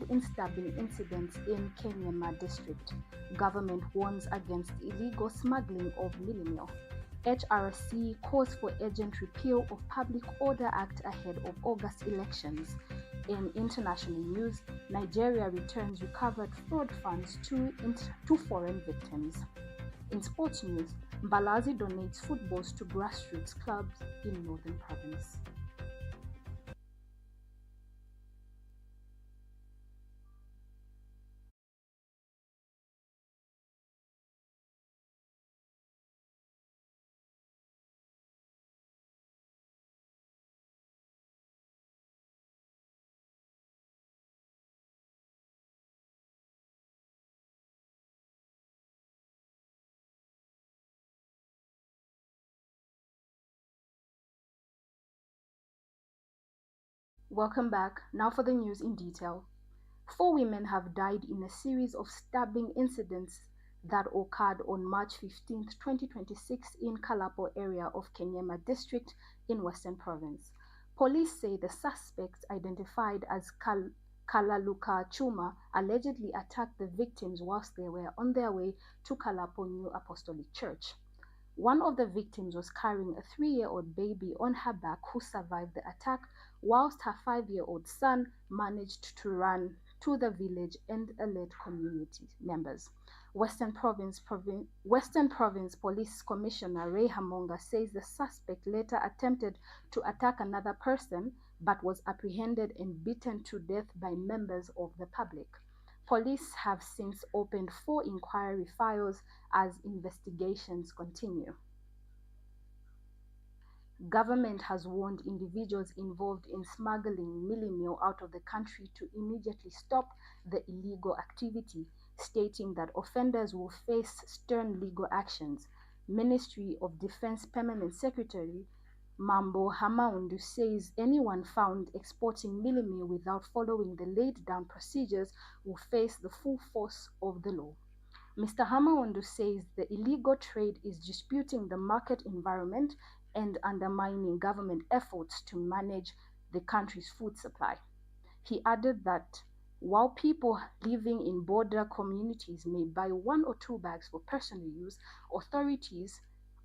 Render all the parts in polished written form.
in stabbing incidents in Nkeyema district. Government warns against illegal smuggling of Mealie. HRC calls for urgent repeal of Public Order Act ahead of August elections. In international news, Nigeria returns recovered fraud funds to foreign victims. In sports news, Mbalazi donates footballs to grassroots clubs in Northern Province. Welcome back. Now for the news in detail. 4 women have died in a series of stabbing incidents that occurred on March 15, 2026 in Kalapo area of Nkeyema district in Western Province. Police say the suspects, identified as Kalaluka Chuma, allegedly attacked the victims whilst they were on their way to Kalapo New Apostolic Church. One of the victims was carrying a 3-year-old baby on her back who survived the attack, whilst her 5-year-old son managed to run to the village and alert community members. Western Province Police Commissioner Ray Hamonga says the suspect later attempted to attack another person but was apprehended and beaten to death by members of the public. Police have since opened 4 inquiry files as investigations continue. Government has warned individuals involved in smuggling Mealie out of the country to immediately stop the illegal activity, stating that offenders will face stern legal actions. Ministry of Defense Permanent Secretary Mambo Hamaundu says anyone found exporting Mealie without following the laid-down procedures will face the full force of the law. Mr. Hamaundu says the illegal trade is disputing the market environment and undermining government efforts to manage the country's food supply. He added that while people living in border communities may buy 1 or 2 bags for personal use, authorities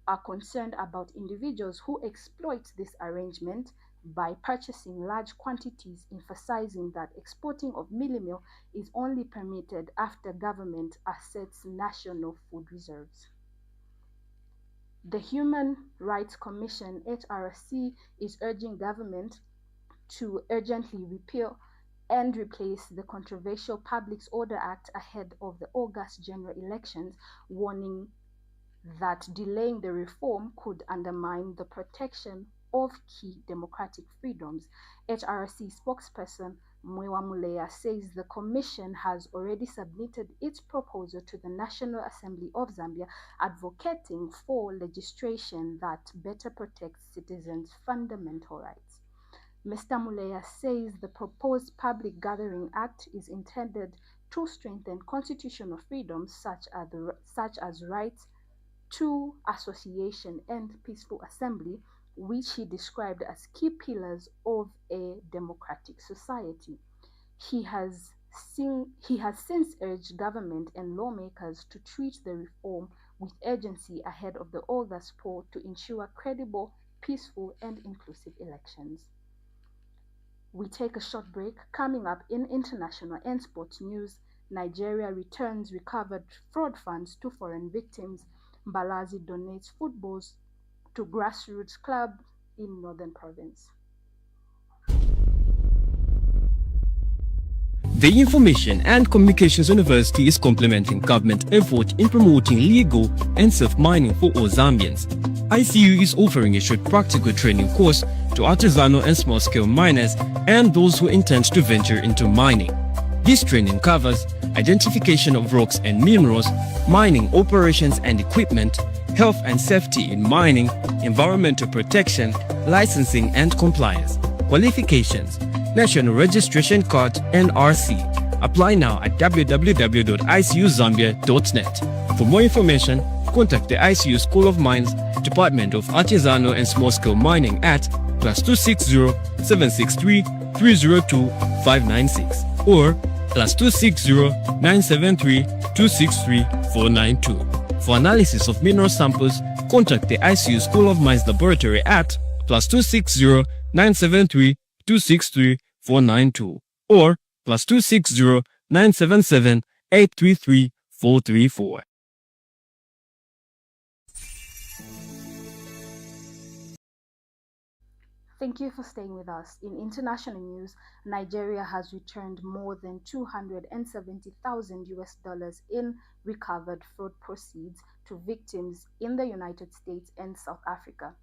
are concerned about individuals who exploit this arrangement by purchasing large quantities, emphasizing that exporting of Mealie is only permitted after government assets national food reserves. The Human Rights Commission, HRC, is urging government to urgently repeal and replace the controversial Public Order Act ahead of the August general elections, warning that delaying the reform could undermine the protection of key democratic freedoms. HRC spokesperson Mwewa Muleya says the commission has already submitted its proposal to the National Assembly of Zambia, advocating for legislation that better protects citizens' fundamental rights. Mr. Muleya says the proposed Public Gathering Act is intended to strengthen constitutional freedoms such as rights to association and peaceful assembly, which he described as key pillars of a democratic society. He has since urged government and lawmakers to treat the reform with urgency ahead of the August poll to ensure credible, peaceful, and inclusive elections. We take a short break. Coming up in international and sports news, Nigeria returns recovered fraud funds to foreign victims. Mbalazi donates footballs to grassroots clubs in Northern Province. The Information and Communications University is complementing government effort in promoting legal and safe mining for all Zambians. ICU is offering a short practical training course to artisanal and small-scale miners and those who intend to venture into mining. This training covers identification of rocks and minerals, mining operations and equipment, health and safety in mining, environmental protection, licensing and compliance. Qualifications: National Registration Card NRC. Apply now at www.icuzambia.net. For more information, contact the ICU School of Mines, Department of Artisanal and Small-Scale Mining at +260 763 302 596 or +260 973 263 492. For analysis of mineral samples, contact the ICU School of Mines Laboratory at +260 973 263 492 or +260 977 833 434. Thank you for staying with us. In international news, Nigeria has returned more than $270,000 in recovered fraud proceeds to victims in the United States and South Africa.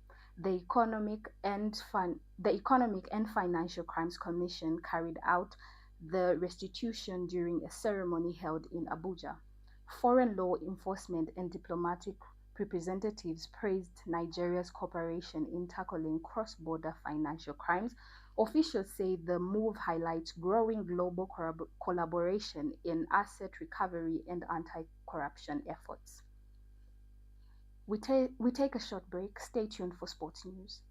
The Economic and Financial Crimes Commission carried out the restitution during a ceremony held in Abuja. Foreign law enforcement and diplomatic representatives praised Nigeria's cooperation in tackling cross-border financial crimes. Officials say the move highlights growing global collaboration in asset recovery and anti-corruption efforts. We take a short break. Stay tuned for sports news.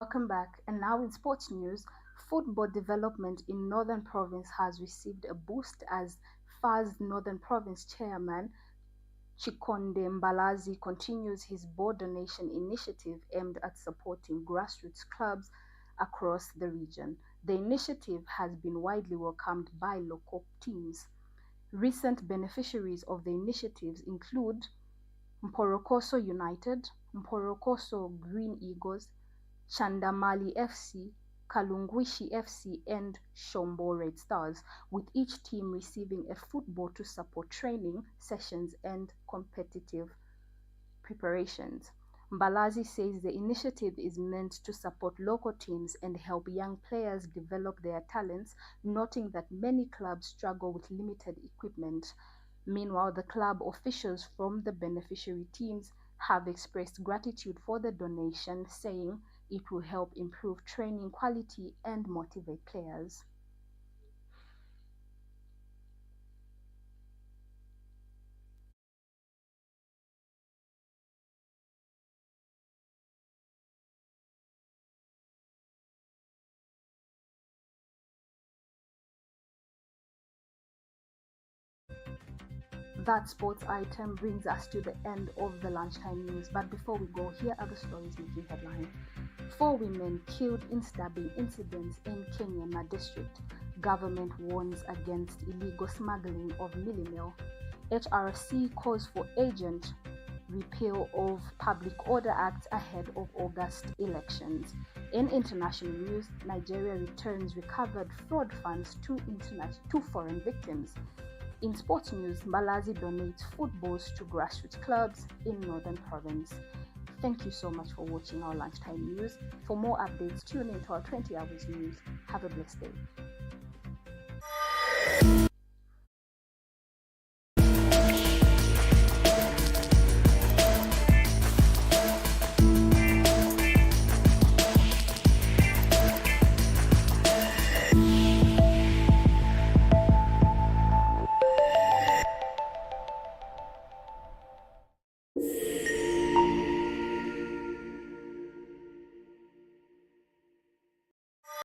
Welcome back. And now in sports news, football development in Northern Province has received a boost as FA's Northern Province chairman Chikonde Mbalazi continues his ball donation initiative aimed at supporting grassroots clubs across the region. The initiative has been widely welcomed by local teams. Recent beneficiaries of the initiatives include Mporokoso United, Mporokoso Green Eagles, Chandamali FC, Kalungwishi FC, and Shombo Red Stars, with each team receiving a football to support training sessions and competitive preparations. Mbalazi says the initiative is meant to support local teams and help young players develop their talents, noting that many clubs struggle with limited equipment. Meanwhile, the club officials from the beneficiary teams have expressed gratitude for the donation, saying it will help improve training quality and motivate players. That sports item brings us to the end of the lunchtime news. But before we go, here are the stories making headlines. 4 women killed in stabbing incidents in Nkeyema district. Government warns against illegal smuggling of Mealie. HRC calls for urgent repeal of Public Order Act ahead of August elections. In international news, Nigeria returns recovered fraud funds to foreign victims. In sports news, Mbalazi donates footballs to grassroots clubs in Northern Province. Thank you so much for watching our lunchtime news. For more updates, tune in to our 20 hours news. Have a blessed day.